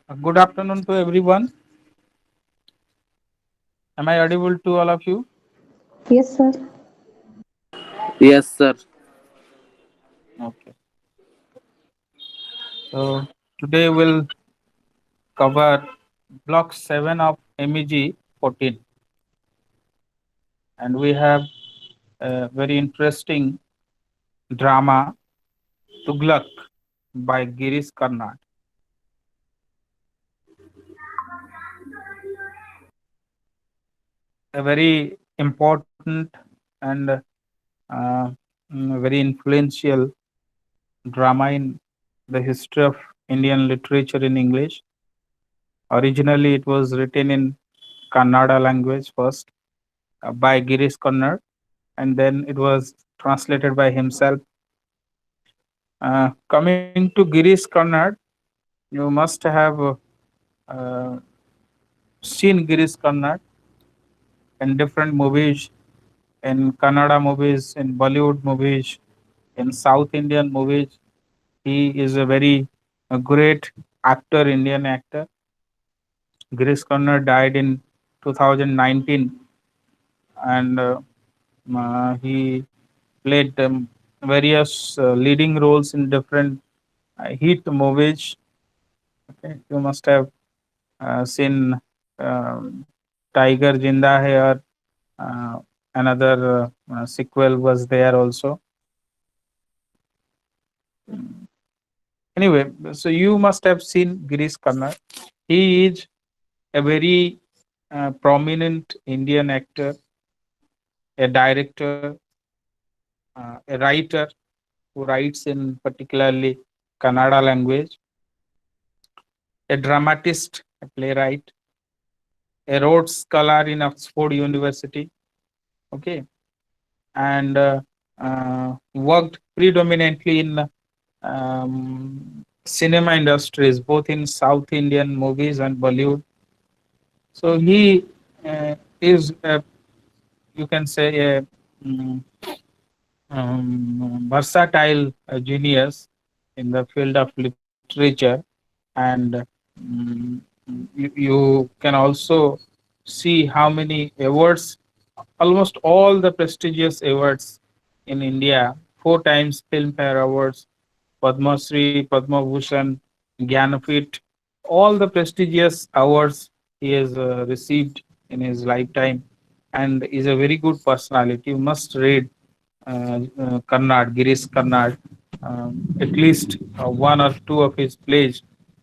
Good afternoon to everyone. Am I audible to all of you? Yes, sir. Yes, sir. Okay. So today we'll cover block 7 of MEG 14, and we have a very interesting drama Tughlaq by Girish Karnad. A very important and uh, very influential drama in the history of Indian literature in English. Originally, it was written in Kannada language first by Girish Karnad, and then it was translated by himself. Coming to Girish Karnad, you must have uh, seen Girish Karnad in different movies, in Kannada movies, in Bollywood movies, in South Indian movies. He is a very great actor, Indian actor. Girish Karnad died in 2019, and he played various leading roles in different hit movies. Okay, you must have seen um, Tiger Jinda Hai, or another sequel was there also. Anyway, so you must have seen Girish Karnad. He is a very prominent Indian actor, a director, a writer who writes in particularly Kannada language, a dramatist, a playwright, a Rhodes Scholar in Oxford University. Okay, and worked predominantly in cinema industries, both in South Indian movies and Bollywood. So he is, you can say, a mm, versatile genius in the field of literature, and mm, you can also see how many awards, almost all the prestigious awards in India, four times Filmfare Awards, Padma Shri, Padma Bhushan, Jnanapith, all the prestigious awards he has received in his lifetime, and is a very good personality. You must read Karnad, Girish Karnad, at least one or two of his plays.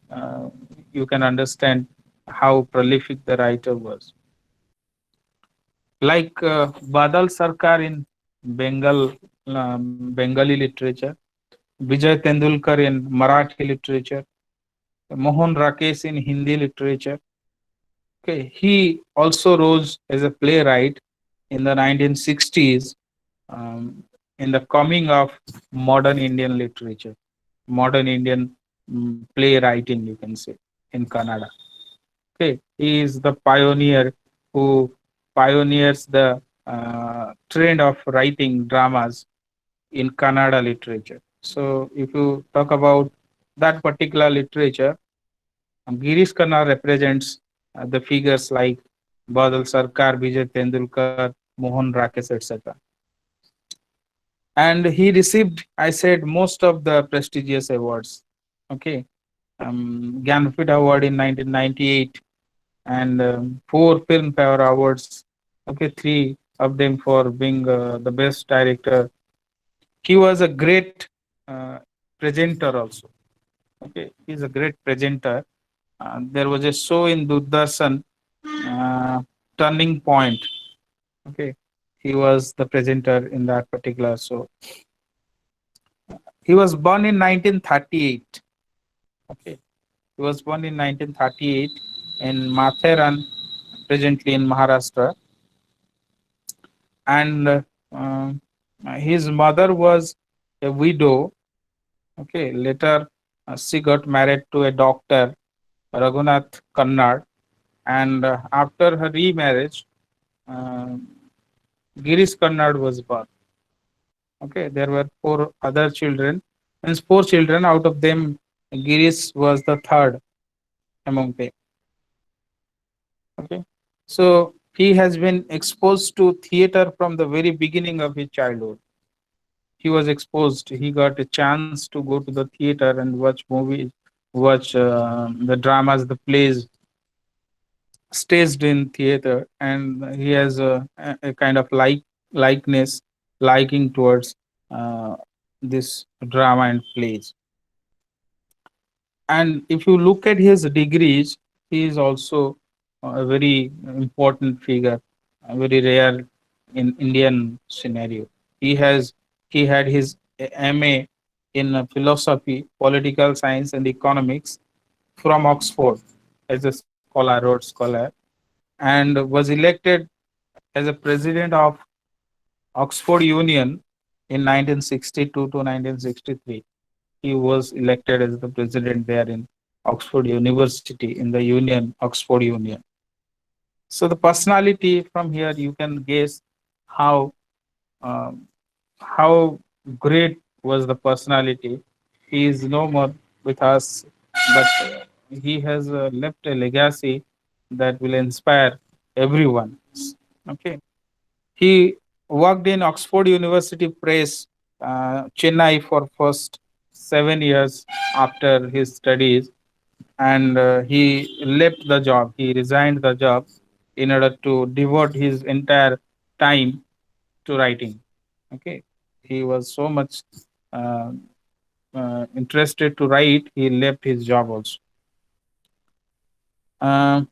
Uh, you can understand how prolific the writer was. Like Badal Sarkar in Bengali literature, Vijay Tendulkar in Marathi literature, Mohan Rakesh in Hindi literature. Okay, he also rose as a playwright in the 1960s, um, in the coming of modern Indian literature, modern Indian playwriting, you can say, in Kannada. Okay, he is the pioneer who pioneers the trend of writing dramas in Kannada literature. So, if you talk about that particular literature, Girish Khanna represents the figures like Badal Sarkar, Vijay Tendulkar, Mohan Rakesh, etc. And he received, I said, most of the prestigious awards. Okay, Gyanpith Award in 1998, and four Filmfare Awards. Okay, three of them for being the best director. He was a great presenter also. Okay, he's a great presenter. There was a show in Doordarshan, Turning Point. Okay, he was the presenter in that particular show. He was born in 1938. Okay, he was born in 1938 in Matheran, presently in Maharashtra, and his mother was a widow. Okay, later she got married to a doctor, Raghunath Kannad, and after her remarriage, uh, Girish Kannad was born. Okay, there were four other children, means four children. Out of them, Girish was the third. among them. Okay, so he has been exposed to theater from the very beginning of his childhood. He was exposed. He got a chance to go to the theater and watch movies, watch the dramas, the plays staged in theater, and he has a kind of likeness, liking towards uh, this drama and plays. And if you look at his degrees, he is also a very important figure, very rare in Indian scenario. He has he had his MA in philosophy, political science, and economics from Oxford as a scholar, Rhodes Scholar, and was elected as a president of Oxford Union in 1962 to 1963. He was elected as the president there in Oxford University in the Union, Oxford Union. So the personality from here you can guess how um, how great was the personality. He is no more with us, but he has left a legacy that will inspire everyone. Okay, he worked in Oxford University Press, Chennai for first 7 years after his studies, and he left the job. He resigned the job in order to devote his entire time to writing. Okay, he was so much uh, interested to write. He left his job also. Uh,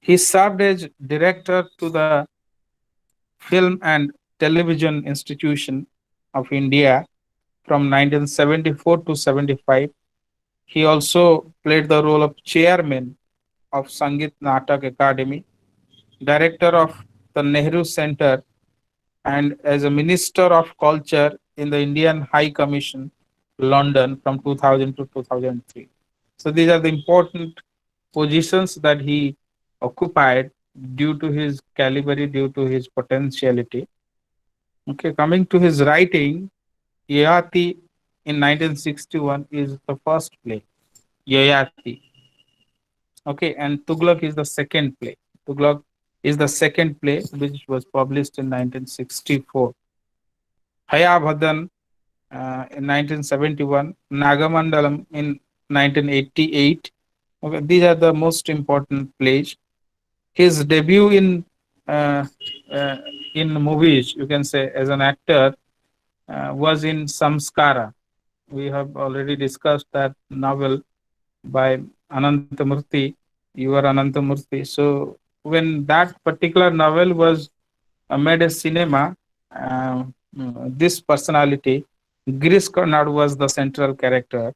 he served as director to the Film and Television Institution of India from 1974 to 75. He also played the role of chairman of Sangeet Natak Academy, director of the Nehru Center, and as a Minister of Culture in the Indian High Commission, London from 2000 to 2003. So these are the important positions that he occupied due to his caliber, due to his potentiality. Okay, coming to his writing, Yayati in 1961 is the first play, Yayati. Okay, and Tughlaq is the second play. Tughlaq is the second play which was published in 1964. Hayabhadan in 1971, Nagamandalam in 1988. Okay, these are the most important plays. His debut uh, uh, in movies, you can say, as an actor, was in Samskara. We have already discussed that novel by Anantamurthy, Your Anantamurthy. So when that particular novel was made a cinema, this personality, Girish Karnad, was the central character.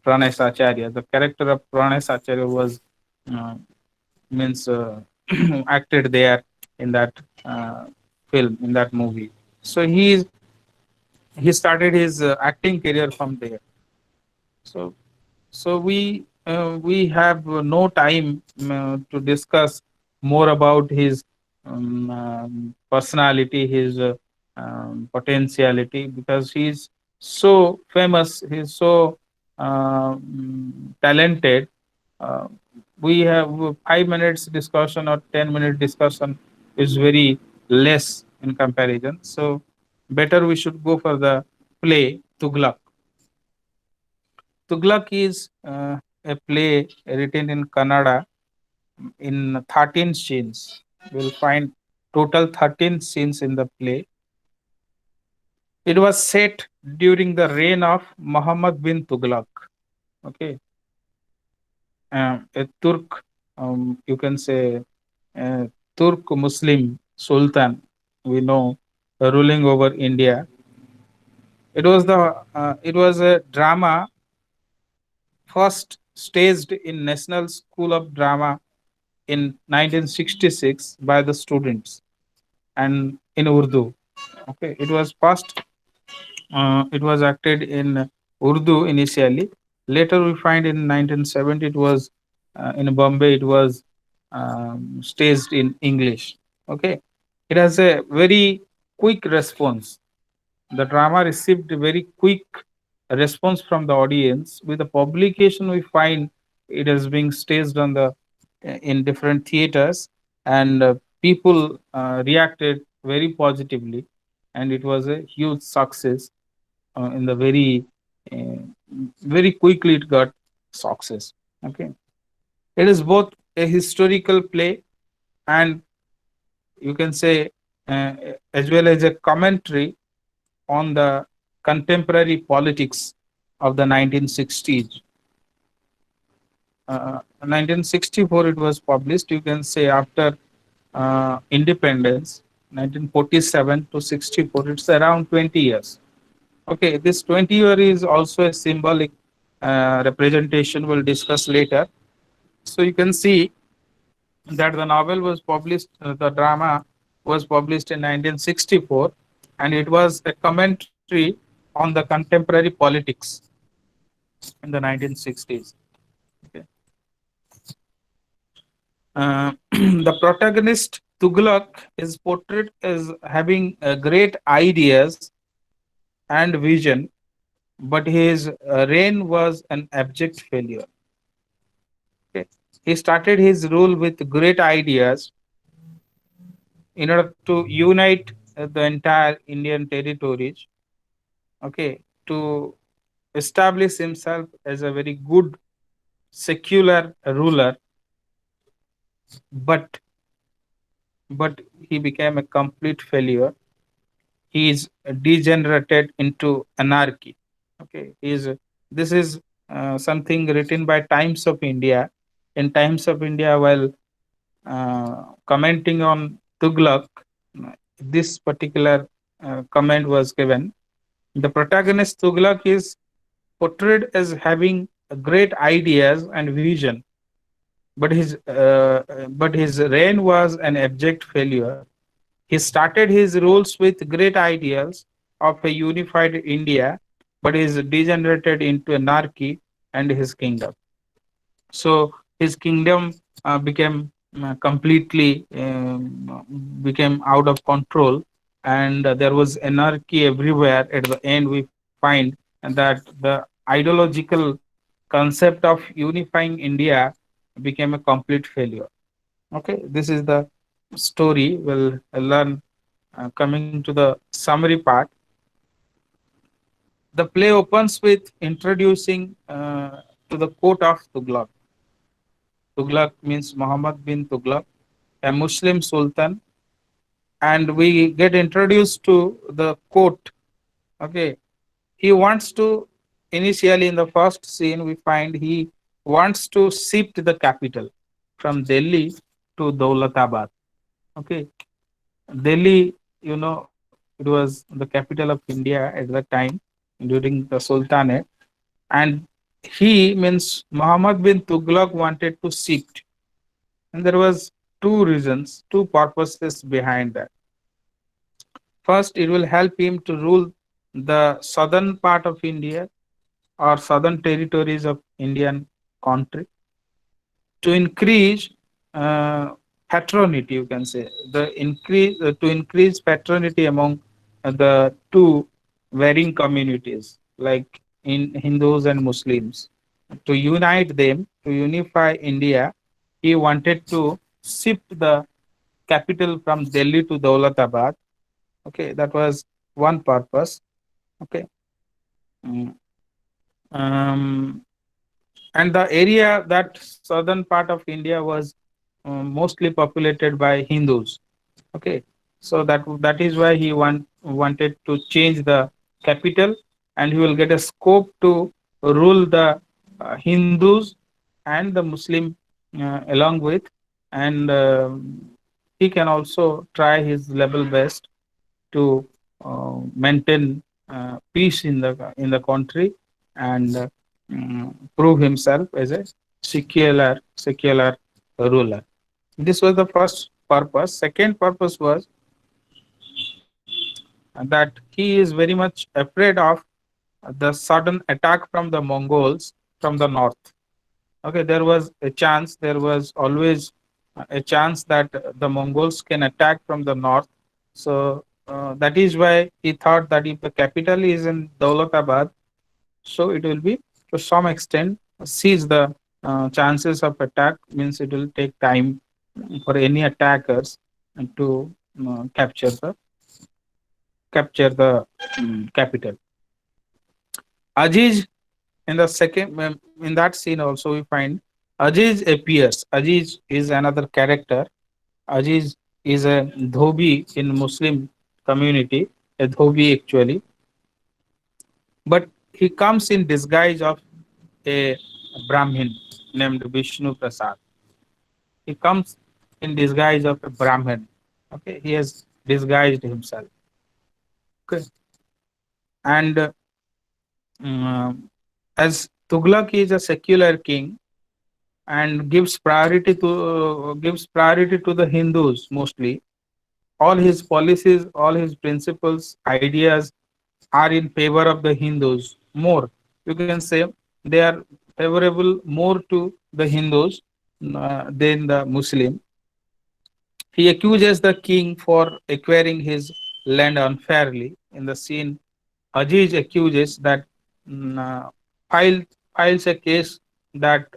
Pranesh Acharya. The character of Pranesh Acharya was uh, means acted there in that uh, film, in that movie. So he started his acting career from there. So we have no time to discuss more about his personality, his potentiality, because he's so famous, he's so talented. Uh, we have 5 minutes discussion or 10-minute discussion is very less in comparison. So better we should go for the play Tughlaq. Tughlaq is a play written in Kannada in 13 scenes. We'll find total 13 scenes in the play. It was set during the reign of Muhammad bin Tughlaq. Okay, a Turk, you can say, a Turk Muslim Sultan. We know ruling over India. It was a drama first staged in National School of Drama in 1966 by the students and in Urdu. Okay, it was acted in Urdu initially. Later, we find in 1970 it was in Bombay. It was staged in English. Okay, it has a very quick response. The drama received a very quick response from the audience. With the publication, we find It is being staged on the in different theaters, and people reacted very positively, and it was a huge success. In the uh, very quickly it got success. Okay, it is both a historical play and, you can say, uh, as well as a commentary on the contemporary politics of the 1960s. 1964 it was published, you can say, after independence, 1947 to 64, it's around 20 years. Okay, this 20-year is also a symbolic representation, we'll discuss later. So you can see that the novel was published, the drama was published in 1964, and it was a commentary on the contemporary politics in the 1960s. Okay. The protagonist Tughlaq is portrayed as having great ideas and vision, but his reign was an abject failure. Okay. He started his rule with great ideas in order to unite the entire Indian territories. Okay, to establish himself as a very good secular ruler, but he became a complete failure. He is degenerated into anarchy. Okay, he is this is something written by Times of India. In Times of India, while commenting on Tughlaq, this particular comment was given. The protagonist Tughlaq is portrayed as having great ideas and vision, but his reign was an abject failure. He started his rules with great ideals of a unified India, but is degenerated into anarchy and his kingdom. So his kingdom became completely became out of control, and there was anarchy everywhere. At the end, we find that the ideological concept of unifying India became a complete failure. Okay, this is the story. We'll learn. Coming to the summary part, the play opens with introducing to the court of Tughlaq. Tughlaq means Muhammad bin Tughlaq, a Muslim sultan, and we get introduced to the court. Okay, he wants to, initially in the first scene we find he wants to shift the capital from Delhi to Daulatabad. Okay, Delhi, it was the capital of India at that time during the Sultanate, and he means Muhammad bin Tughlaq wanted to shift, and there was two reasons, two purposes behind that. First, it will help him to rule the southern part of India or southern territories of Indian country, to increase uh, patronity, you can say, the increase to increase patronity among the two varying communities, like in Hindus and Muslims, to unite them, to unify India. He wanted to shift the capital from Delhi to Daulatabad. Okay, that was one purpose. Okay. Mm. um, and the area, that southern part of India, was mostly populated by Hindus. Okay, so that is why he wanted to change the capital, and he will get a scope to rule the Hindus and the Muslim along with, and he can also try his level best to maintain peace in the country, and prove himself as a secular ruler. This was the first purpose. Second purpose was that he is very much afraid of the sudden attack from the Mongols from the north. Okay, there was always a chance that the Mongols can attack from the north. So that is why he thought that if the capital is in Daulatabad, so it will be to some extent seize the chances of attack means it will take time for any attackers to capture the capital. Aziz in the second in that scene also we find Aziz appears. Aziz is another character. Aziz is a dhobi in Muslim community, a dhobi actually, but he comes in disguise of a Brahmin named Vishnu Prasad. He comes in disguise of a Brahmin. Okay, he has disguised himself. Okay, and as Tughlaq is a secular king and gives priority to the Hindus mostly. All his policies, all his principles, ideas are in favor of the Hindus more. You can say they are favorable more to the Hindus than the Muslim. He accuses the king for acquiring his land unfairly. In the scene, Aziz accuses that mm, uh, file, files a case that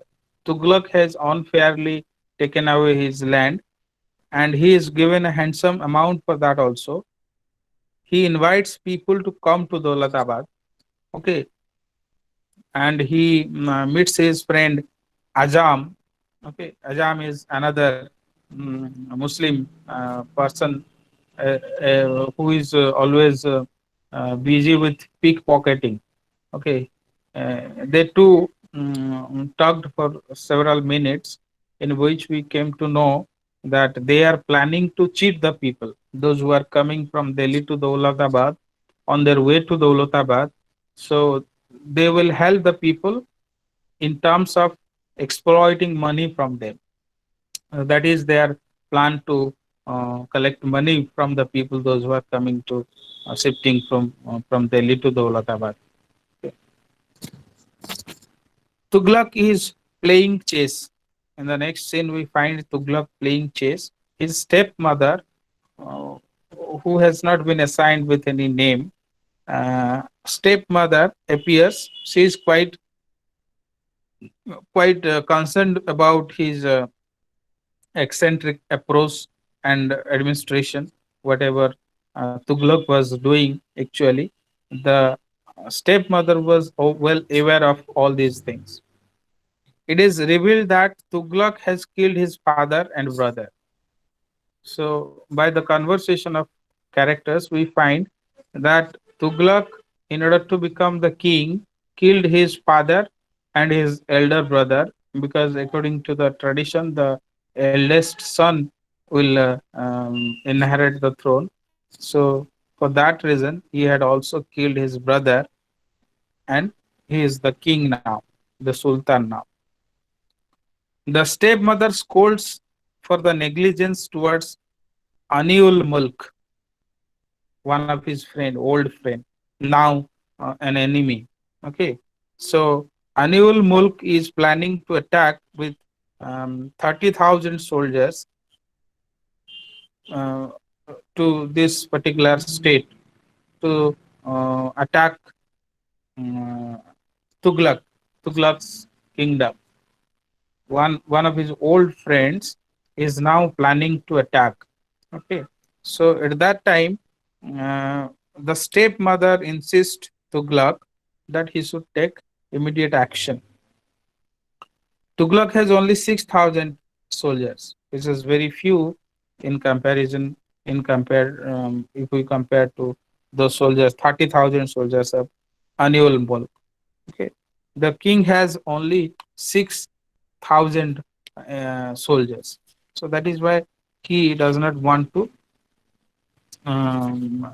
Tughlaq has unfairly taken away his land, and he is given a handsome amount for that also. He invites people to come to Dolatabad. Okay, and he meets his friend Ajam. Okay, Ajam is another Muslim person who is always busy with pickpocketing. Okay, they two talked for several minutes, in which we came to know that they are planning to cheat the people, those who are coming from Delhi to Daulatabad on their way to Daulatabad. So they will help the people in terms of exploiting money from them. That is their plan to collect money from the people, those who are coming to shifting from Delhi to Daulatabad. Tughlaq is playing chess. In the next scene, we find Tughlaq playing chess. His stepmother, uh, who has not been assigned with any name, stepmother appears. She is quite concerned about his eccentric approach and administration. Whatever Tughlaq was doing, actually, the stepmother was well aware of all these things. It is revealed that Tughlaq has killed his father and brother. So, by the conversation of characters, we find that Tughlaq, in order to become the king, killed his father and his elder brother, because according to the tradition, the eldest son will inherit the throne. So, for that reason, he had also killed his brother, and he is the king now, the sultan now. The stepmother scolds for the negligence towards Aniul Mulk, one of his friend, old friend, now an enemy. Okay, so Aniul Mulk is planning to attack with 30,000 soldiers uh, to this particular state to attack uh, Tughlaq, Tughlaq's kingdom. One of his old friends is now planning to attack. Okay, so at that time, uh, the stepmother insists to Tughlaq that he should take immediate action. Tughlaq has only 6,000 soldiers, which is very few in comparison. If we compare to those soldiers, 30,000 soldiers of annual bulk. Okay, the king has only 6,000 soldiers, so that is why he does not want to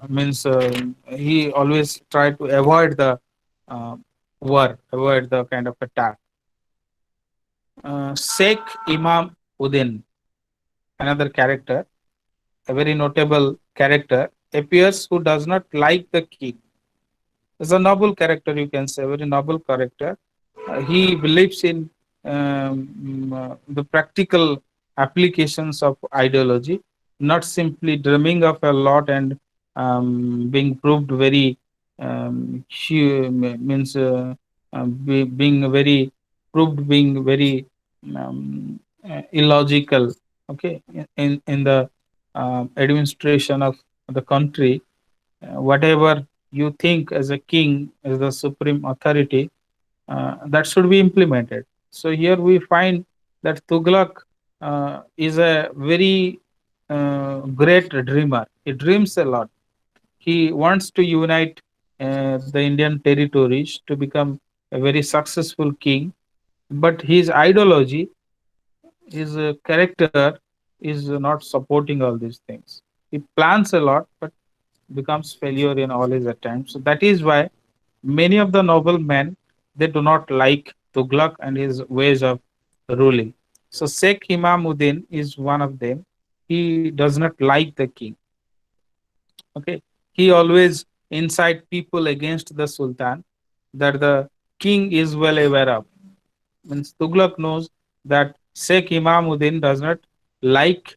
means he always try to avoid the uh, war, avoid the kind of attack. Sheikh Imam Uddin, another character, a very notable character, appears who does not like the king. Is a noble character, you can say, very noble character. He believes in the practical applications of ideology, not simply dreaming of a lot and being proved very means being very proved being very illogical. Okay, in the administration of the country, whatever you think as a king as the supreme authority, that should be implemented. So here we find that Tughlaq is a very great dreamer. He dreams a lot. He wants to unite the Indian territories to become a very successful king, but his ideology, his character is not supporting all these things. He plans a lot, but becomes failure in all his attempts. So that is why many of the noble men, they do not like Tughlaq and his ways of ruling. So Sheikh Imamuddin is one of them. He does not like the king. Okay, he always incite people against the Sultan that the king is well aware of. Means Tughlaq knows that Sheikh Imamuddin does not like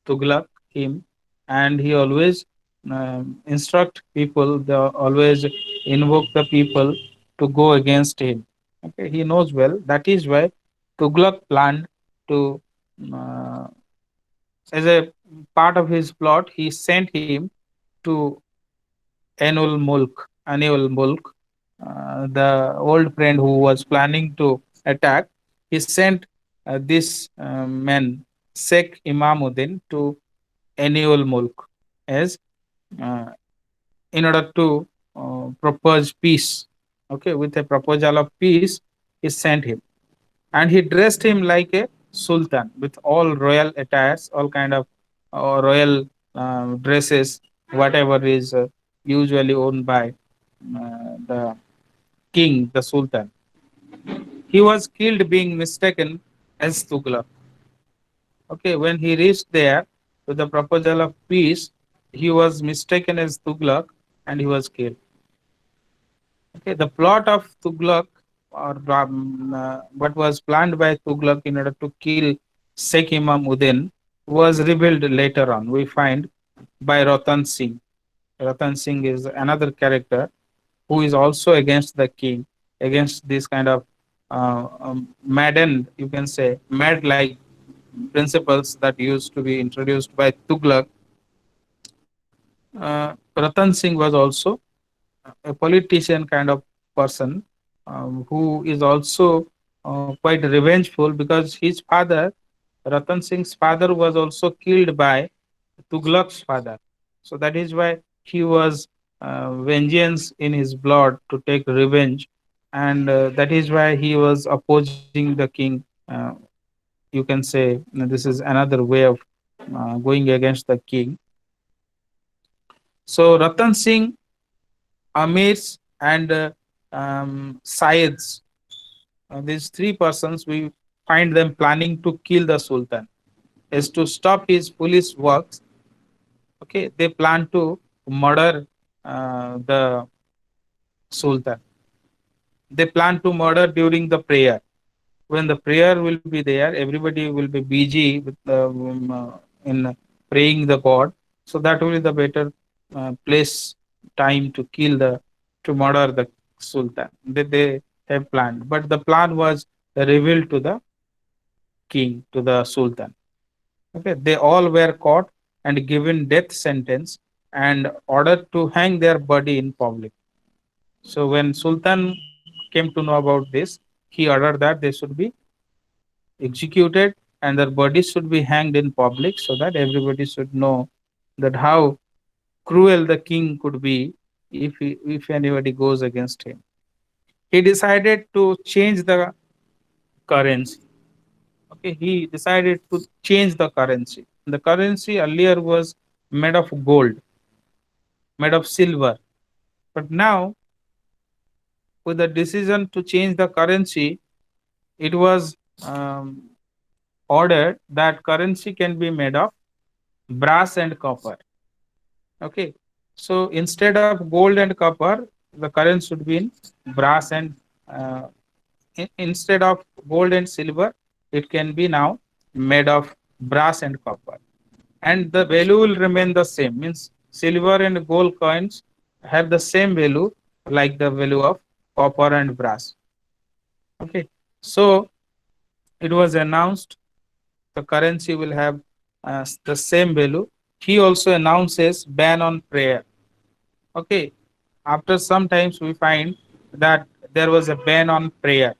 Tughlaq him, and he always instruct people. They always invoke the people to go against him. Okay, he knows well. That is why Tughlaq planned to, uh, as a part of his plot, he sent him to Annual Mulk, the old friend who was planning to attack. He sent this man, Sheikh Imamuddin, to Annual Mulk as uh, in order to propose peace. Okay, with a proposal of peace, he sent him, and he dressed him like a sultan with all royal attires, all kind of royal dresses, whatever is usually owned by the king, the sultan. He was killed being mistaken as Tughlaq. Okay, when he reached there with the proposal of peace, he was mistaken as Tughlaq and he was killed. Okay, the plot of Tughlaq, or what was planned by Tughlaq in order to kill Sheikh Imamuddin, was revealed later on. We find by Ratan Singh. Ratan Singh is another character who is also against the king, against this kind of maddened, you can say, mad like principles that used to be introduced by Tughlaq. Ratan Singh was also a politician kind of person who is also quite revengeful because his father, Ratan Singh's father, was also killed by Tughlaq's father. So that is why he was vengeance in his blood to take revenge, and that is why he was opposing the king. You can say this is another way of going against the king. So Ratan Singh, Amirs, and Syeds, these three persons, we find them planning to kill the Sultan. Is to stop his police works. Okay, they plan to murder the Sultan. They plan to murder during the prayer. When the prayer will be there, everybody will be busy with in praying the God. So that will be the better place, time to kill the, to murder the Sultan. They have planned, but the plan was revealed to the king, to the Sultan. Okay, they all were caught and given death sentence and ordered to hang their body in public. So when Sultan came to know about this, he ordered that they should be executed and their bodies should be hanged in public so that everybody should know that how cruel the king could be if anybody goes against him. He decided to change the currency. Okay, he decided to change the currency. The currency earlier was made of gold, made of silver, but now with the decision to change the currency, it was um, ordered that currency can be made of brass and copper. Okay, so instead of gold and copper, the currency should be in brass and uh, instead of gold and silver, it can be now made of brass and copper, and the value will remain the same. Means silver and gold coins have the same value like the value of copper and brass. Okay, so it was announced the currency will have the same value. He also announces ban on prayer. Okay, after some times we find that there was a ban on prayer.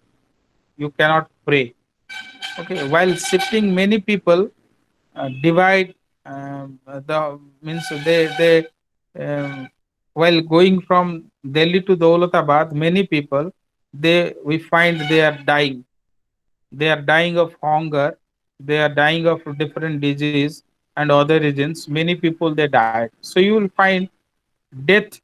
You cannot pray. Okay, while shifting many people divide the means they while going from Delhi to Daulatabad, many people we find they are dying. They are dying of hunger. They are dying of different disease and other reasons. Many people they died. So you will find death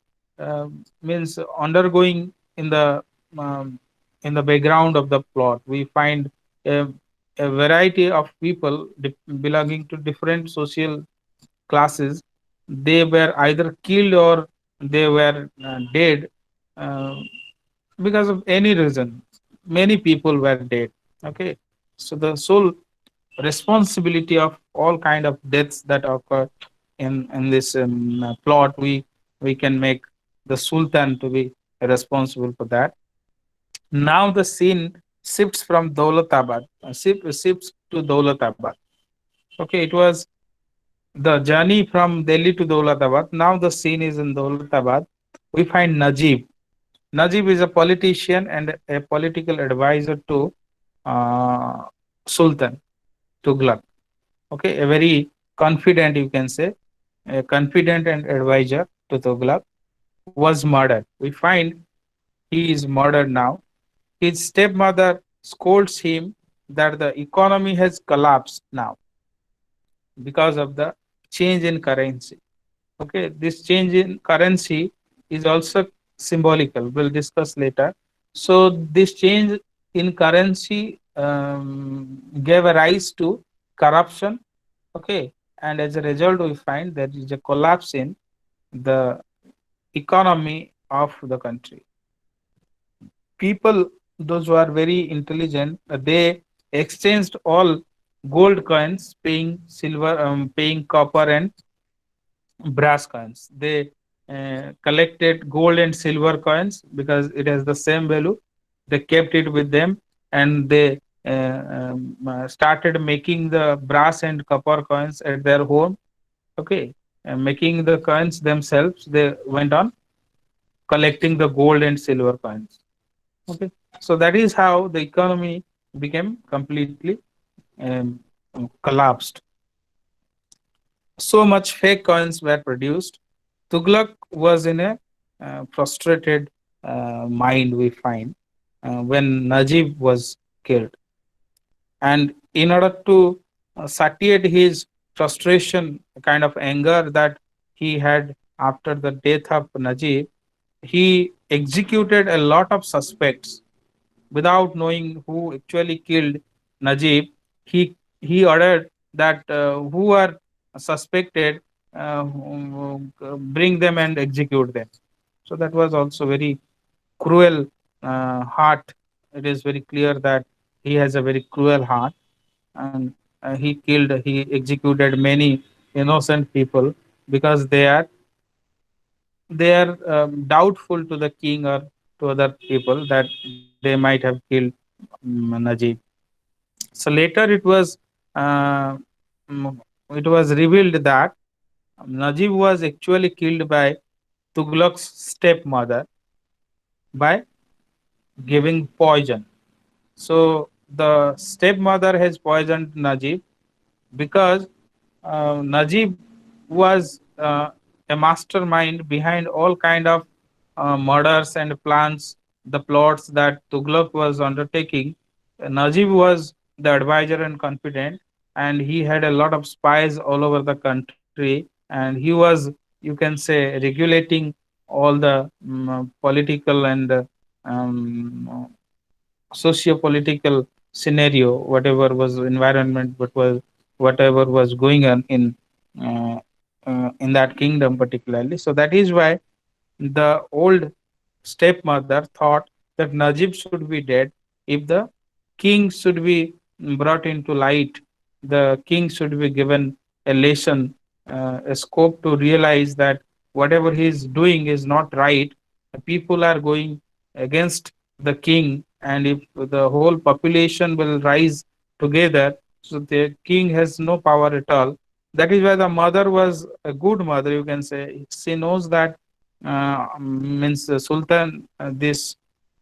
means undergoing um, in the background of the plot. We find a, a variety of people belonging to different social classes. They were either killed or they were dead uh, because of any reason. Many people were dead. Okay, so the sole responsibility of all kind of deaths that occur in this plot, we can make the sultan to be responsible for that. Now the scene shifts from Daulatabad, shifts to Daulatabad. Okay, it was the journey from Delhi to Daulatabad. Now the scene is in Daulatabad. We find Najib. Najib is a politician and a political advisor to uh, Sultan Tughlaq. Okay, a very confident, you can say, a confident and advisor to Tughlaq was murdered. We find he is murdered now. His stepmother scolds him that the economy has collapsed now because of the change in currency. Okay, this change in currency is also symbolical. We'll discuss later. So this change in currency gave a rise to corruption. Okay, and as a result, we find there is a collapse in the economy of the country. People, those who are very intelligent, they exchanged all gold coins, paying silver, paying copper and brass coins. They collected gold and silver coins because it has the same value. They kept it with them and they started making the brass and copper coins at their home. Okay, making the coins themselves. They went on collecting the gold and silver coins. Okay, so that is how the economy became completely um, collapsed. So much fake coins were produced. Tughlaq was in a frustrated mind, we find, when Najib was killed. And in order to satiate his frustration, kind of anger that he had after the death of Najib, he executed a lot of suspects without knowing who actually killed Najib. He ordered that who are suspected, bring them and execute them. So that was also very cruel heart. It is very clear that he has a very cruel heart, and he executed many innocent people because they are doubtful to the king or to other people that they might have killed Najib. So later uh, mm, it was revealed that Najib was actually killed by Tughlaq's stepmother by giving poison. So the stepmother has poisoned Najib because Najib was a mastermind behind all kind of murders and plans, the plots that Tughlaq was undertaking. Najib was the advisor and confidant, and he had a lot of spies all over the country, and he was, you can say, regulating all the political and socio-political scenario, whatever was environment, whatever was going on uh, in that kingdom particularly. So that is why the old stepmother thought that Najib should be dead. If the king should be brought into light, the king should be given a lesson, a scope to realize that whatever he is doing is not right. People are going against the king, and if the whole population will rise together. So the king has no power at all. That is why the mother was a good mother, you can say. She knows that means Sultan, this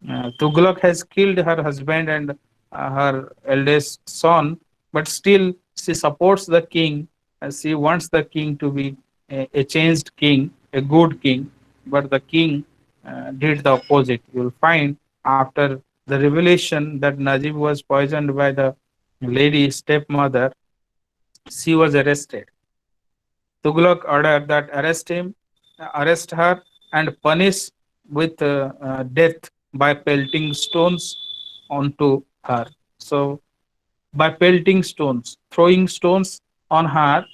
Tughlaq has killed her husband and her eldest son, but still she supports the king. She wants the king to be a changed king, a good king, but the king did the opposite. You'll find after the revelation that Najib was poisoned by the lady stepmother, she was arrested. Tughlaq ordered that arrest her, and punish with death by pelting stones onto her. So, by pelting stones, throwing stones on her,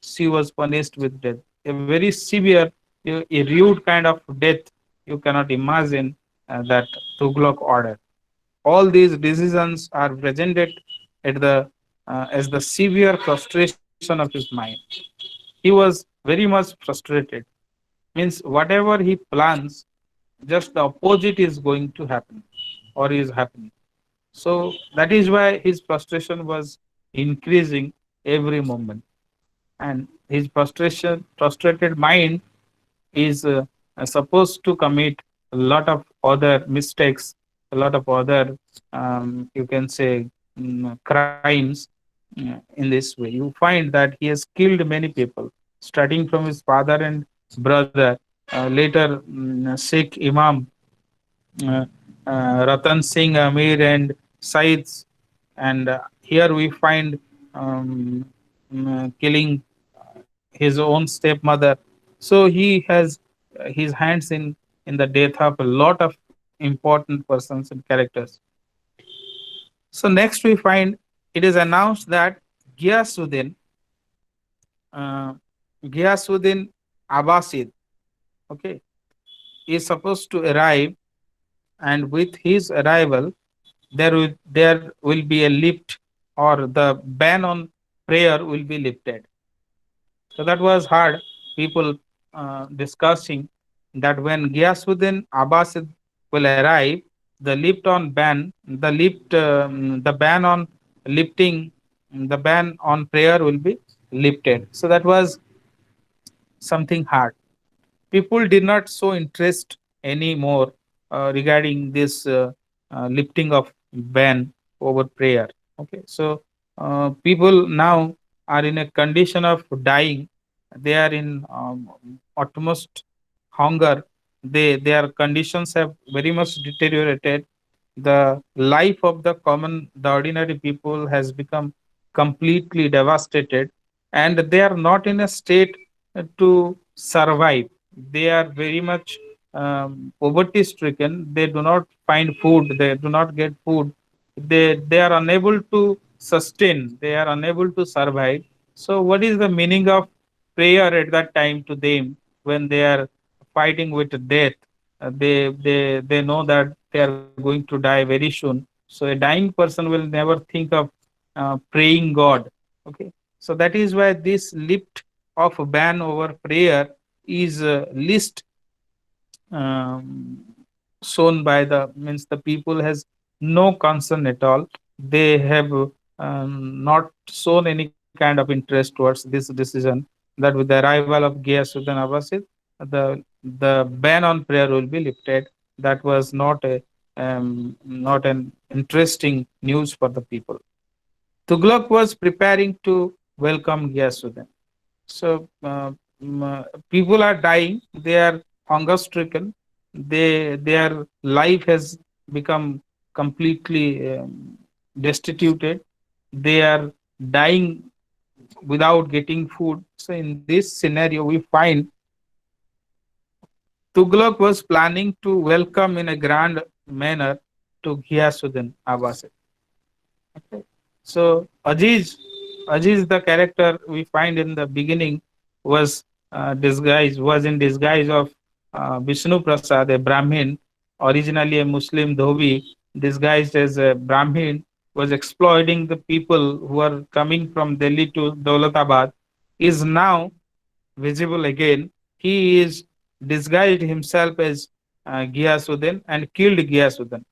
she was punished with death. A very severe, a rude kind of death you cannot imagine that Tughlaq ordered. All these decisions are presented at the as the severe frustration of his mind. He was very much frustrated. Means whatever he plans, just the opposite is going to happen or is happening. So that is why his frustration was increasing every moment, and his frustrated mind is supposed to commit a lot of other mistakes, a lot of other, you can say, crimes in this way. You find that he has killed many people, starting from his father and brother, later Sikh Imam, uh, Ratan Singh, Amir, and Saids. And here we find killing his own stepmother. So he has his hands in the death of a lot of important persons and characters. So next we find it is announced that Ghiyasuddin, uh, Ghiyasuddin Abbasid, okay, is supposed to arrive, and with his arrival, there will be a lift, or the ban on prayer will be lifted. So that was hard. People discussing that when Ghiyasuddin Abbasid will arrive, the ban on lifting, the ban on prayer will be lifted. So that was something hard. People did not show interest anymore regarding this lifting of ban over prayer. Okay, so people now are in a condition of dying. They are in utmost hunger. Their conditions have very much deteriorated. The life of the ordinary people has become completely devastated, and they are not in a state to survive. They are very much poverty stricken. They do not find food. They do not get food. They are unable to sustain. They are unable to survive. So, what is the meaning of prayer at that time to them when they are fighting with death? They know that they are going to die very soon. So, a dying person will never think of praying God. Okay, so that is why this lift of ban over prayer is least um, shown by the means the people has no concern at all. They have not shown any kind of interest towards this decision, that with the arrival of Ghiyasuddin Abbasid, the ban on prayer will be lifted. That was not an interesting news for the people. Tughlaq was preparing to welcome Ghiyasuddin. So people are dying. They are hunger stricken. Their life has become completely destituted. They are dying without getting food. So in this scenario, we find Tughlaq was planning to welcome in a grand manner to Ghiyasuddin Abbasi. Okay. So Aziz, the character we find in the beginning, was in disguise of Vishnu Prasad, a Brahmin, originally a Muslim Dhobi, disguised as a Brahmin, was exploiting the people who are coming from Delhi to Daulatabad, is now visible again. He is disguised himself as Ghiyasuddin and killed Ghiyasuddin.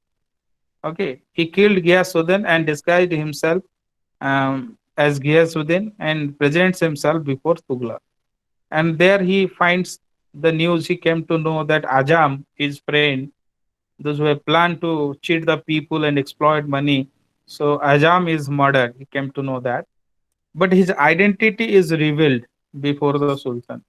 Okay, he killed Ghiyasuddin and disguised himself as Ghiyasuddin and presents himself before Tughlaq. And there he finds the news. He came to know that Ajam, his friend, those who have planned to cheat the people and exploit money. So Ajam is murdered. He came to know that. But his identity is revealed before the Sultan.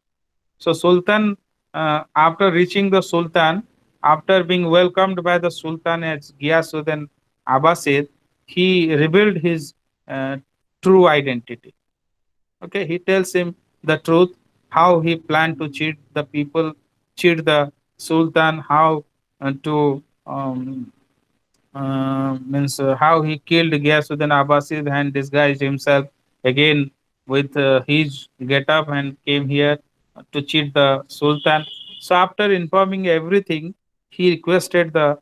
So Sultan, after reaching the Sultan, after being welcomed by the Sultan as Ghiyasuddin Abbasid, he revealed his uh, true identity. Okay, he tells him the truth, how he planned to cheat the people, cheat the Sultan, how to means how he killed Ghiyasuddin Abbasid and disguised himself again with his get up and came here to cheat the Sultan. So after informing everything, he requested the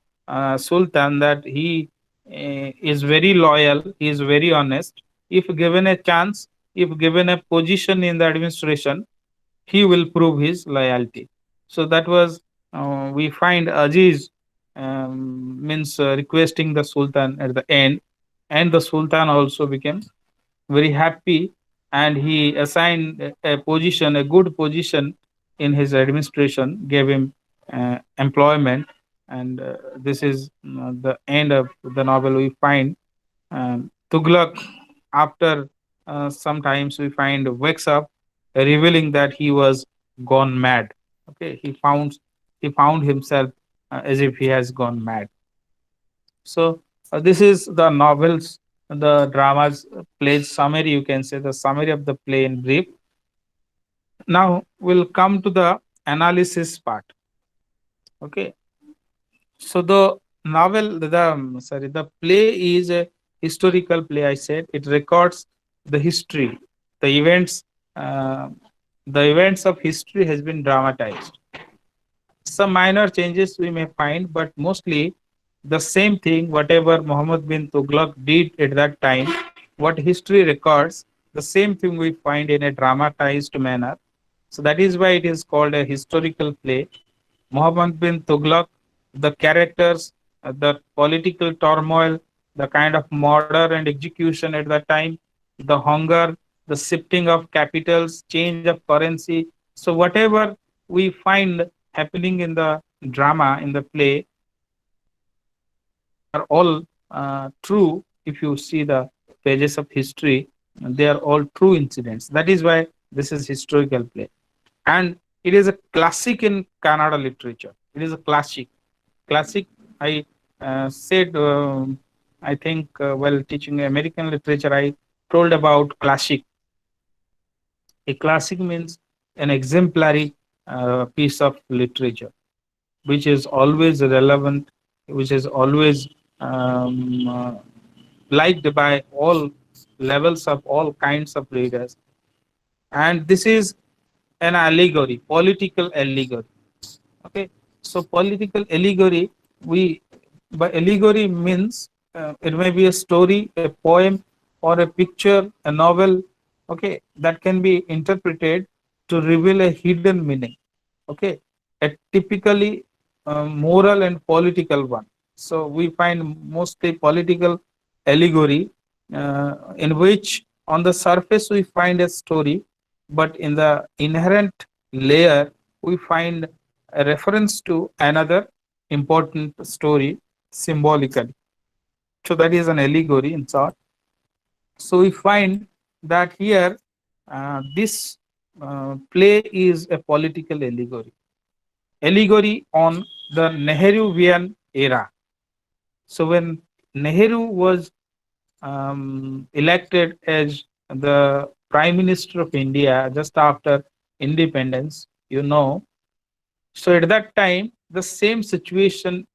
Sultan that he is very loyal, he is very honest. If given a chance, if given a position in the administration, he will prove his loyalty. So that was we find Aziz means requesting the Sultan at the end, and the Sultan also became very happy, and he assigned a position, a good position in his administration, gave him employment, and this is the end of the novel. We find Tughlaq, after sometimes we find wakes up, revealing that he was gone mad. Okay, he found himself as if he has gone mad. So this is the novels, the dramas, plays summary. You can say the summary of the play in brief. Now we'll come to the analysis part. Okay, so the novel, the play is a historical play. I said it records the history, the events, uh, the events of history has been dramatized. Some minor changes we may find, but mostly the same thing. Whatever Muhammad bin Tughlaq did at that time, what history records, the same thing we find in a dramatized manner. So that is why it is called a historical play. Muhammad bin Tughlaq, the characters, the political turmoil, the kind of murder and execution at that time, the hunger, the shifting of capitals, change of currency. So, whatever we find happening in the drama, in the play, they are all true. If you see the pages of history, they are all true incidents. That is why this is historical play, and it is a classic in Kannada literature. It is a classic. Classic. I said. I think while teaching American literature, I told about classic. A classic means an exemplary piece of literature, which is always relevant, which is always liked by all levels of all kinds of readers. And this is an allegory, political allegory. Okay, so political allegory, we by allegory means it may be a story, a poem, or a picture, a novel. Okay, that can be interpreted to reveal a hidden meaning. Okay, a typically moral and political one. So we find mostly political allegory in which on the surface we find a story, but in the inherent layer we find a reference to another important story symbolically. So that is an allegory in short. So we find that here this play is a political allegory on the Nehruvian era. So when Nehru was elected as the Prime Minister of India just after independence, so at that time, the same situation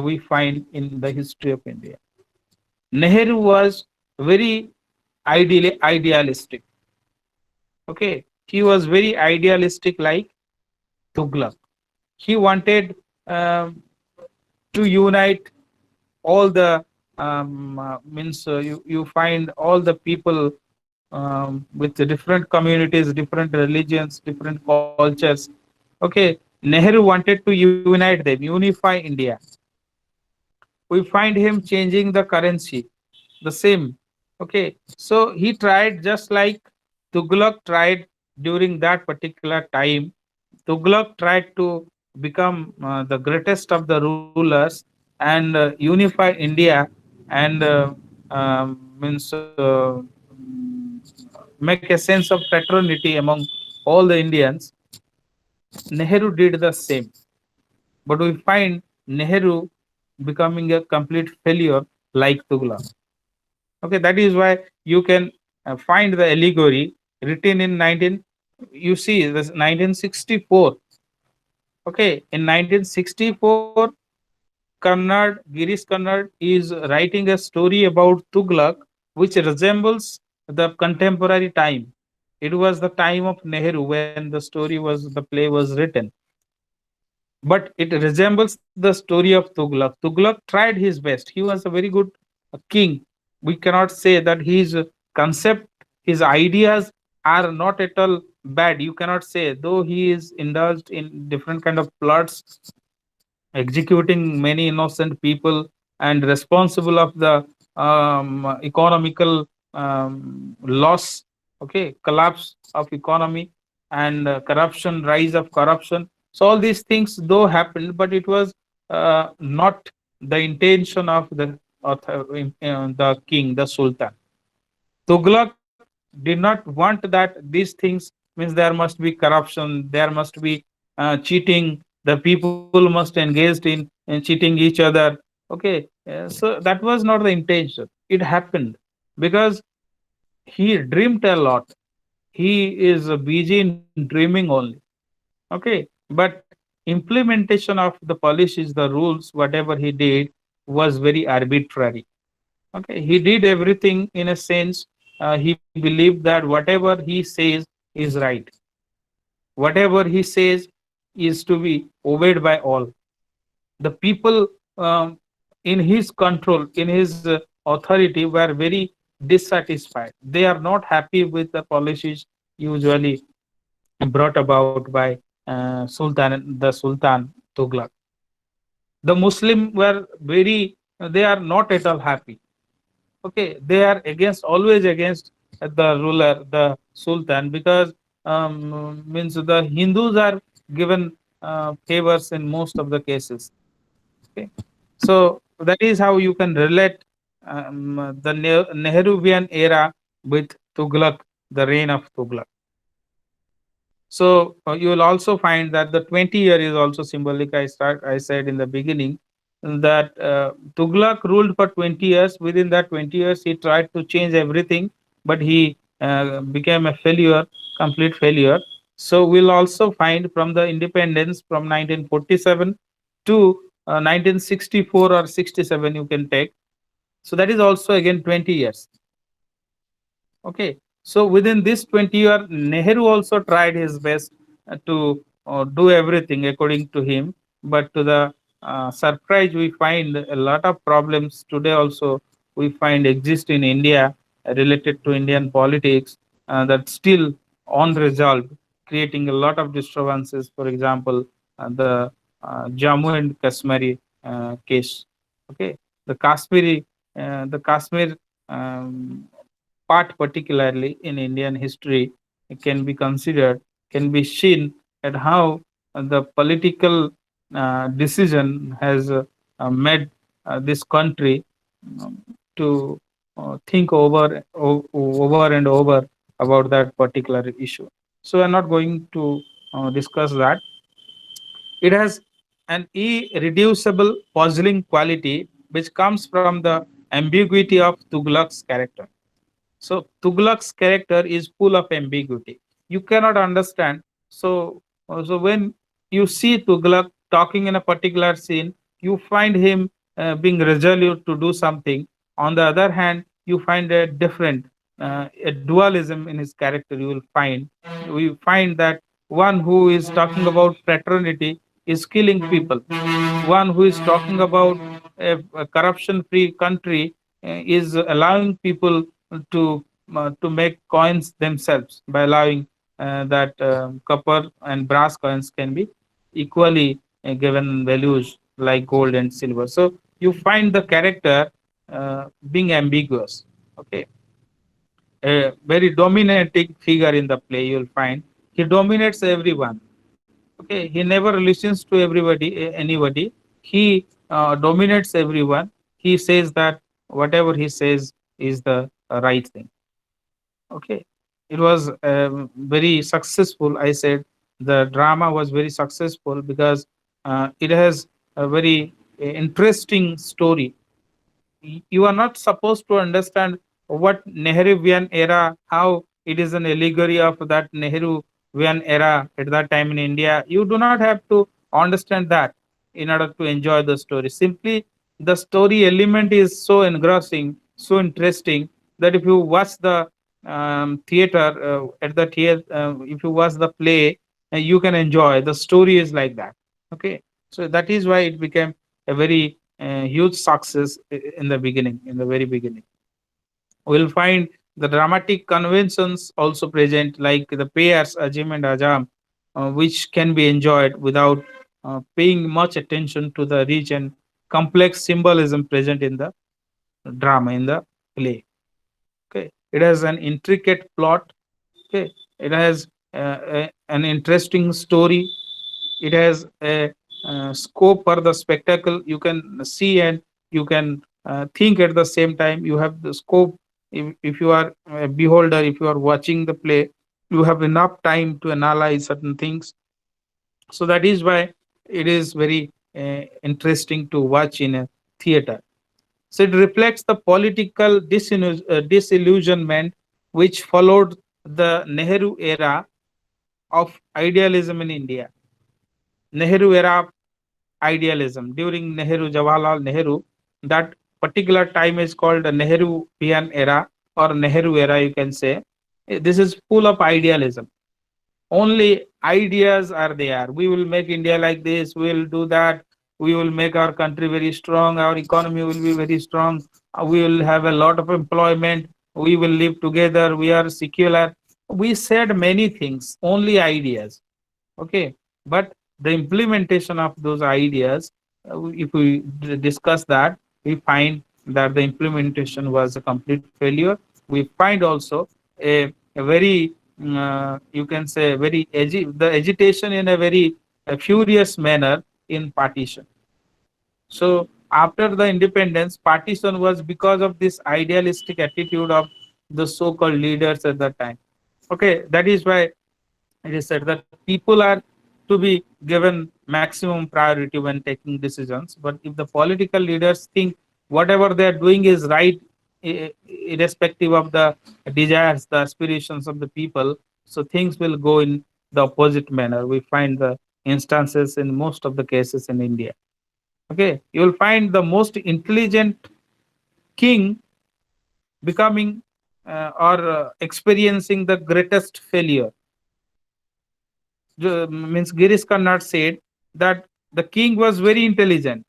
we find in the history of India. Nehru was very idealistic. Okay, he was very idealistic, like Tughlaq. He wanted um, to unite all the means you find all the people with the different communities, different religions, different cultures. Okay, Nehru wanted to unite them, unify India. We find him changing the currency, the same. Okay, so he tried just like Tughlaq tried during that particular time. Tughlaq tried to become the greatest of the rulers and unify India and means make a sense of fraternity among all the Indians. Nehru did the same, but we find Nehru becoming a complete failure like Tughlaq. Okay, that is why you can find the allegory written in 19. You see, this 1964. Okay, in 1964, Kannad, Girish Kannad is writing a story about Tughlaq, which resembles the contemporary time. It was the time of Nehru when the play was written, but it resembles the story of Tughlaq. Tughlaq tried his best. He was a very good king. We cannot say that his concept, his ideas are not at all bad. You cannot say, though he is indulged in different kind of plots, executing many innocent people and responsible of the economical loss, okay, collapse of economy and corruption, rise of corruption. So all these things though happened, but it was not the intention of the king, the sultan. Tughlaq did not want that these things, means there must be corruption, there must be cheating, the people must engaged in cheating each other. Okay, so that was not the intention. It happened because he dreamed a lot. He is busy in dreaming only. Okay, but implementation of the policies, the rules, whatever he did was very arbitrary. Okay, he did everything in a sense. He believed that whatever he says is right, whatever he says is to be obeyed by all the people. In his control, in his authority, were very dissatisfied. They are not happy with the policies usually brought about by Sultan Tughlaq. The Muslim were very, they are not at all happy. Okay, they are against, always against the ruler, the sultan, because means the Hindus are given favors in most of the cases. Okay, so that is how you can relate the Nehruvian era with Tughlaq, the reign of Tughlaq. So you will also find that the 20-year is also symbolic. I said in the beginning that Tughlaq ruled for 20 years. Within that 20 years, he tried to change everything, but he became a failure, complete failure. So we'll also find from the independence from 1947 to 1964 or 67, you can take. So that is also again 20 years. Okay, so within this 20-year, Nehru also tried his best to do everything according to him. But to the surprise, we find a lot of problems today also we find exist in India related to Indian politics that still unresolved, creating a lot of disturbances. For example, the Jammu and Kashmiri case. Okay, the Kashmir um, part, particularly in Indian history, can be considered, can be seen at how the political decision has made this country um, to think over and over about that particular issue. So I'm not going to discuss that. It has an irreducible puzzling quality which comes from the ambiguity of Tughlaq's character. So Tughlaq's character is full of ambiguity. You cannot understand. So when you see Tughlaq talking in a particular scene, you find him being resolute to do something. On the other hand, you find a different, a dualism in his character. You will find. We find that one who is talking about fraternity is killing people. One who is talking about a corruption-free country is allowing people to make coins themselves by allowing that copper and brass coins can be equally given values like gold and silver. So you find the character being ambiguous. Okay, a very dominating figure in the play. You'll find he dominates everyone. Okay, he never listens to anybody. He dominates everyone. He says that whatever he says is the right thing. Okay, it was very successful. I said the drama was very successful because it has a very interesting story. You are not supposed to understand what Nehruvian era, how it is an allegory of that Nehruvian era at that time in India. You do not have to understand that in order to enjoy the story. Simply, the story element is so engrossing, so interesting that if you watch the theater at the theater, if you watch the play, you can enjoy. The story is like that. Okay, so that is why it became a very huge success in the beginning, in the very beginning. We'll find the dramatic conventions also present, like the pairs, Ajim and Ajam, which can be enjoyed without paying much attention to the rich and complex symbolism present in the drama, in the play. Okay, it has an intricate plot. Okay, it has an interesting story. It has a scope for the spectacle. You can see and you can think at the same time. You have the scope. If you are a beholder, if you are watching the play, you have enough time to analyze certain things. So that is why it is very interesting to watch in a theater. So it reflects the political disillusionment which followed the Nehru era of idealism in India. Nehru era idealism during Nehru, Jawaharlal Nehru, that particular time is called the Nehruvian era or Nehru era, you can say. This is full of idealism. Only ideas are there. We will make India like this, we will do that, we will make our country very strong, our economy will be very strong, we will have a lot of employment, we will live together, we are secular. We said many things, only ideas. Okay, but the implementation of those ideas, if we discuss that, we find that the implementation was a complete failure. We find also a very you can say very the agitation in a very furious manner in partition. So after the independence, partition was because of this idealistic attitude of the so-called leaders at that time. Okay, that is why it is said that people are to be given maximum priority when taking decisions. But if the political leaders think whatever they are doing is right, irrespective of the desires, the aspirations of the people, so things will go in the opposite manner. We find the instances in most of the cases in India. Okay, you will find the most intelligent king becoming or experiencing the greatest failure. Means Girish Karnad said that the king was very intelligent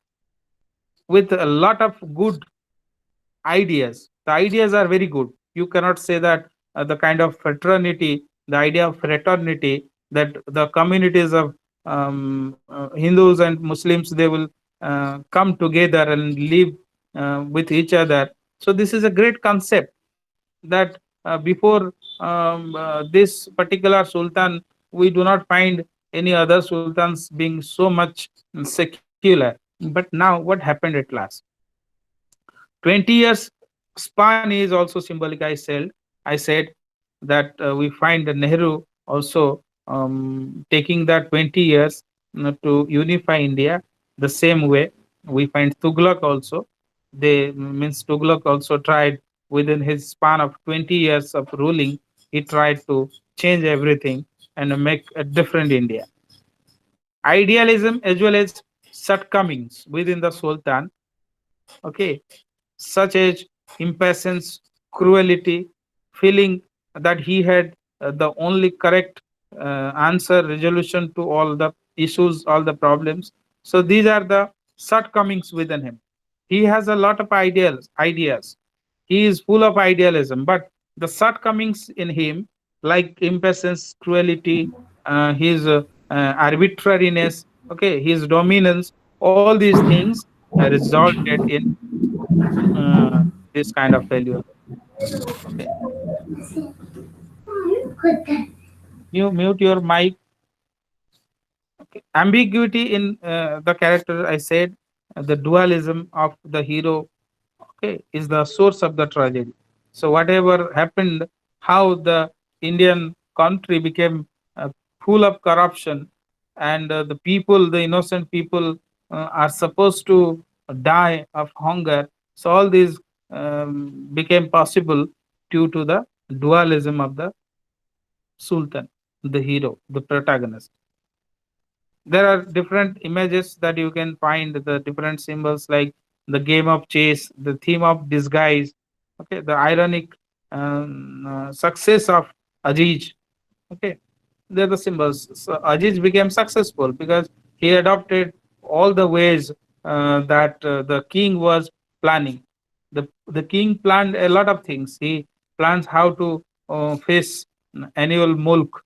with a lot of good ideas. The ideas are very good. You cannot say that the kind of fraternity, the idea of fraternity, that the communities of Hindus and Muslims, they will come together and live with each other. So this is a great concept that before this particular sultan, we do not find any other sultans being so much secular. But now what happened at last? 20 years span is also symbolic. I said that we find the Nehru also taking that 20 years to unify India. The same way we find Tughlaq also. They means Tughlaq also tried within his span of 20 years of ruling. He tried to change everything and make a different India. Idealism as well as shortcomings within the Sultan. Okay, such as impatience, cruelty, feeling that he had the only correct answer, resolution to all the issues, all the problems. So these are the shortcomings within him. He has a lot of ideas. He is full of idealism, but the shortcomings in him, like impatience, cruelty, his arbitrariness, okay, his dominance, all these things resulted in this kind of failure. Okay. You mute your mic. Okay. Ambiguity in the character, I said, the dualism of the hero, okay, is the source of the tragedy. So whatever happened, how the Indian country became full of corruption, and the people, the innocent people, are supposed to die of hunger. So all these became possible due to the dualism of the Sultan, the hero, the protagonist. There are different images that you can find, the different symbols like the game of chess, the theme of disguise, okay, the ironic success of Aziz. Okay, they're the symbols. So Aziz became successful because he adopted all the ways that the king was planning. The king planned a lot of things. He plans how to face annual mulk,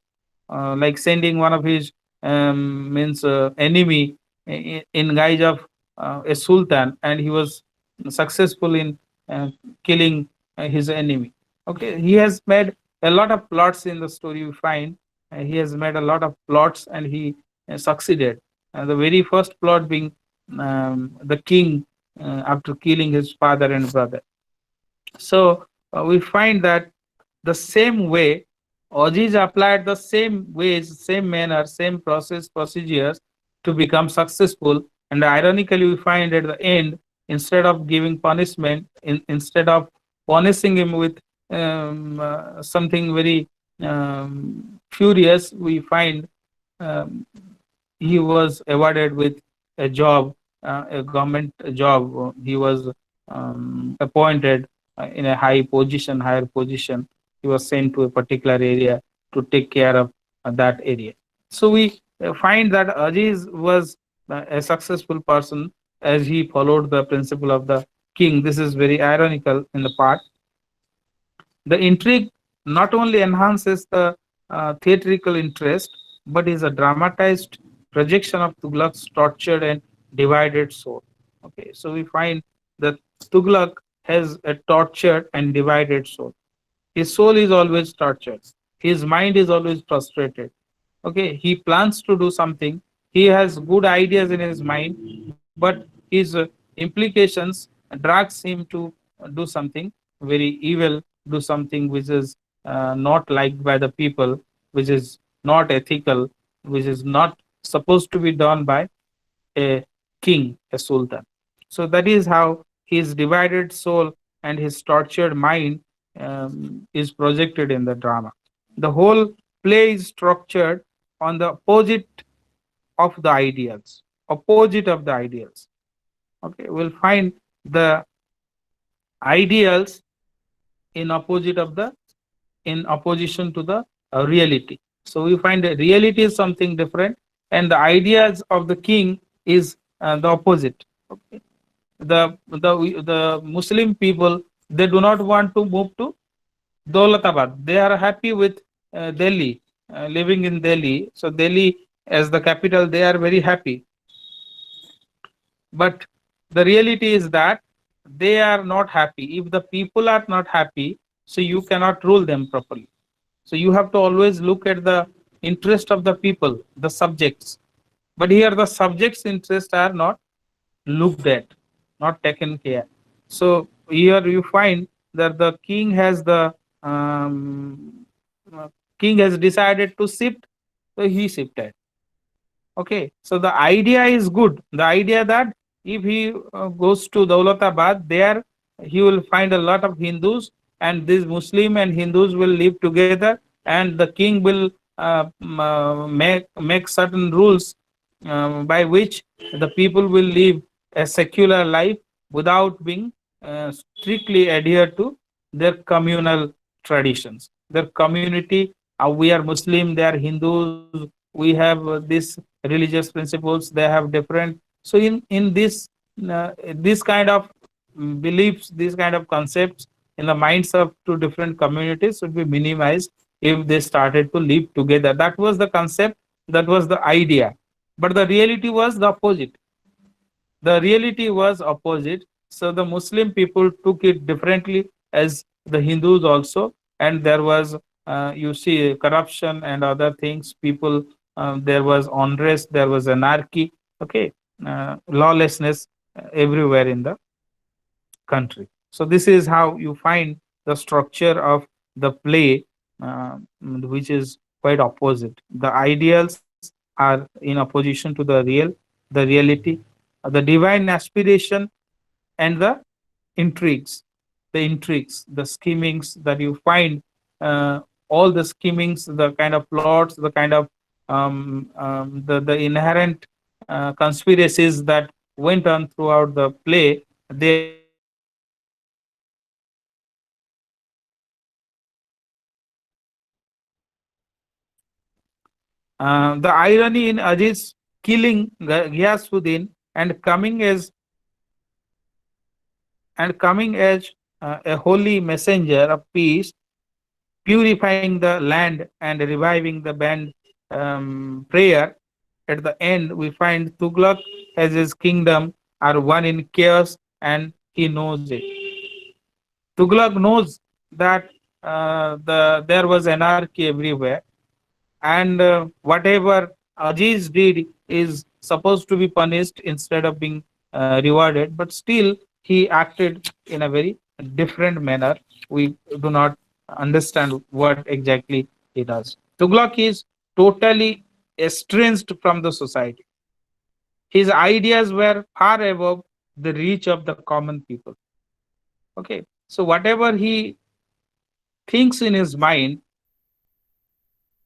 like sending one of his means enemy in guise of a sultan, and he was successful in uh, killing his enemy. Okay, he has made a lot of plots in the story. We find he has made a lot of plots, and he succeeded. The very first plot being the king after killing his father and brother. So we find that the same way, Aziz applied the same ways, same manner, same procedures to become successful. And ironically, we find at the end, instead of giving punishment, instead of punishing him with something very furious, we find um, he was awarded with a job, a government job. He was appointed in a high position, higher position. He was sent to a particular area to take care of that area. So we find that Aziz was a successful person as he followed the principle of the king. This is very ironical in the part. The intrigue not only enhances the theatrical interest, but is a dramatized projection of Tughlaq's tortured and divided soul. Okay, so we find that Tughlaq has a tortured and divided soul. His soul is always tortured. His mind is always frustrated. Okay, he plans to do something. He has good ideas in his mind, but his implications drags him to do something very evil, do something which is not liked by the people, which is not ethical, which is not supposed to be done by a king, a sultan. So that is how his divided soul and his tortured mind is projected in the drama. The whole play is structured on the opposite of the ideals, opposite of the ideals. Okay, we'll find the ideals in opposite of the in opposition to the reality. So we find that reality is something different, and the ideas of the king is the opposite. Okay. The Muslim people, they do not want to move to Dolatabad. They are happy with Delhi, living in Delhi. So Delhi as the capital, they are very happy. But the reality is that they are not happy. If the people are not happy, so you cannot rule them properly. So you have to always look at the interest of the people, the subjects. But here the subjects' interests are not looked at, not taken care. So here you find that the uh, king has decided to shift, so he shifted. Okay, so the idea is good. The idea that if he goes to Daulatabad, there he will find a lot of Hindus, and these Muslim and Hindus will live together, and the king will make certain rules by which the people will live a secular life without being strictly adhere to their communal traditions, their community. We are Muslim, they are Hindus. We have this religious principles, they have different. So in this kind of beliefs, these kind of concepts in the minds of two different communities should be minimized if they started to live together. That was the concept, that was the idea, but the reality was the opposite. The reality was opposite. So the Muslim people took it differently, as the Hindus also. and there was you see corruption and other things. People, there was unrest, there was anarchy, okay, lawlessness everywhere in the country. So this is how you find the structure of the play, which is quite opposite. The ideals are in opposition to the reality, the divine aspiration, and intrigues, the schemings that you find, all the schemings, the kind of plots, the kind of the inherent conspiracies that went on throughout the play, they are explained very beautifully by the irony in Ajit's killing Ghiyasuddin and coming as a holy messenger of peace, purifying the land and reviving the band prayer. At the end, we find Tughlaq has his kingdom are one in chaos, and he knows it. Tughlaq knows that there was anarchy everywhere, and whatever Aziz did is supposed to be punished instead of being rewarded, but still he acted in a very different manner. We do not understand what exactly he does. Tughlaq is totally estranged from the society. His ideas were far above the reach of the common people. Okay, so whatever he thinks in his mind,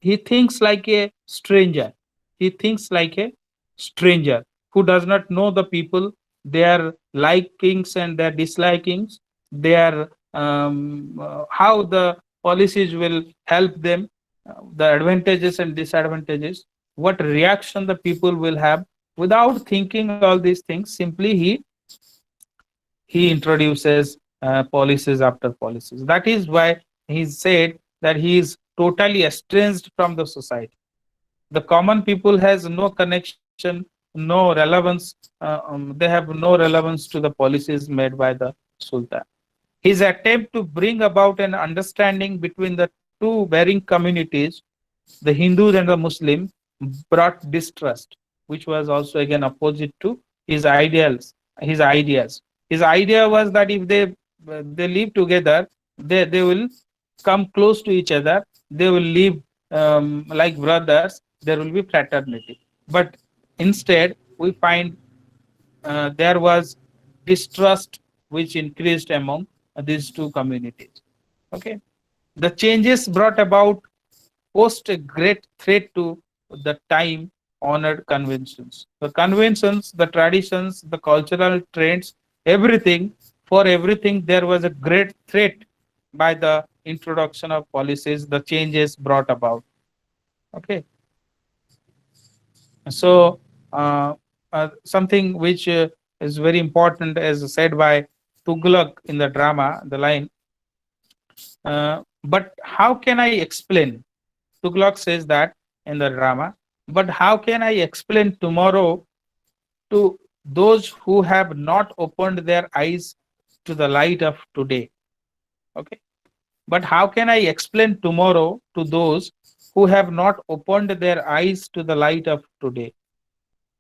he thinks like a stranger. He thinks like a stranger who does not know the people, their likings and their dislikings, their how the policies will help them, the advantages and disadvantages, what reaction the people will have. Without thinking all these things, simply he introduces policies after policies. That is why he said that he is totally estranged from the society. The common people has no connection, no relevance. They have no relevance to the policies made by the Sultan. His attempt to bring about an understanding between the two varying communities, the Hindus and the Muslim, brought distrust, which was also again opposite to his ideals, his ideas. His idea was that if they live together, they will come close to each other, they will live like brothers, there will be fraternity. But instead, we find there was distrust which increased among these two communities. Okay, the changes brought about posed a great threat to the time honored conventions. The conventions, the traditions, the cultural trends, everything, for everything, there was a great threat by the introduction of policies, the changes brought about. Okay, so something which is very important, as said by Tughlaq in the drama, the line, but how can I explain? Tughlaq says that in the drama, but how can I explain tomorrow to those who have not opened their eyes to the light of today? Okay. But how can I explain tomorrow to those who have not opened their eyes to the light of today?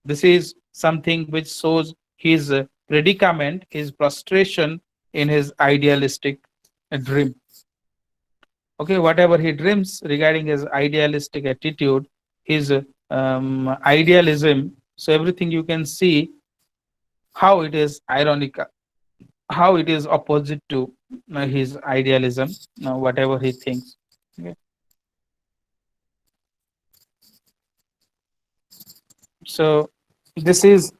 This is something which shows his predicament, his frustration in his idealistic dream. Okay, whatever he dreams regarding his idealistic attitude, his idealism, so everything you can see how it is ironic, how it is opposite to his idealism, whatever he thinks. Okay. So this is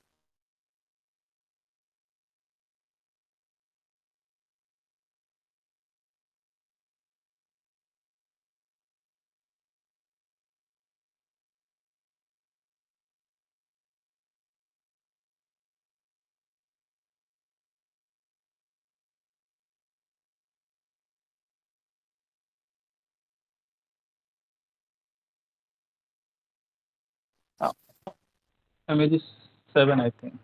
uh, MEG-7, I think.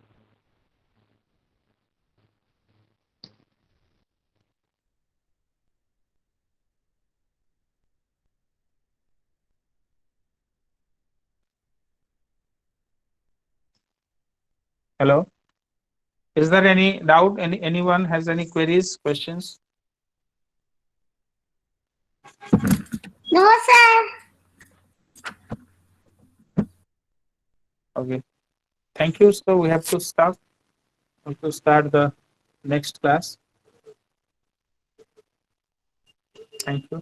Hello. Is there any doubt? Anyone has any queries, questions? No, sir. Okay. Thank you. So we have to start. We have to start the next class. Thank you.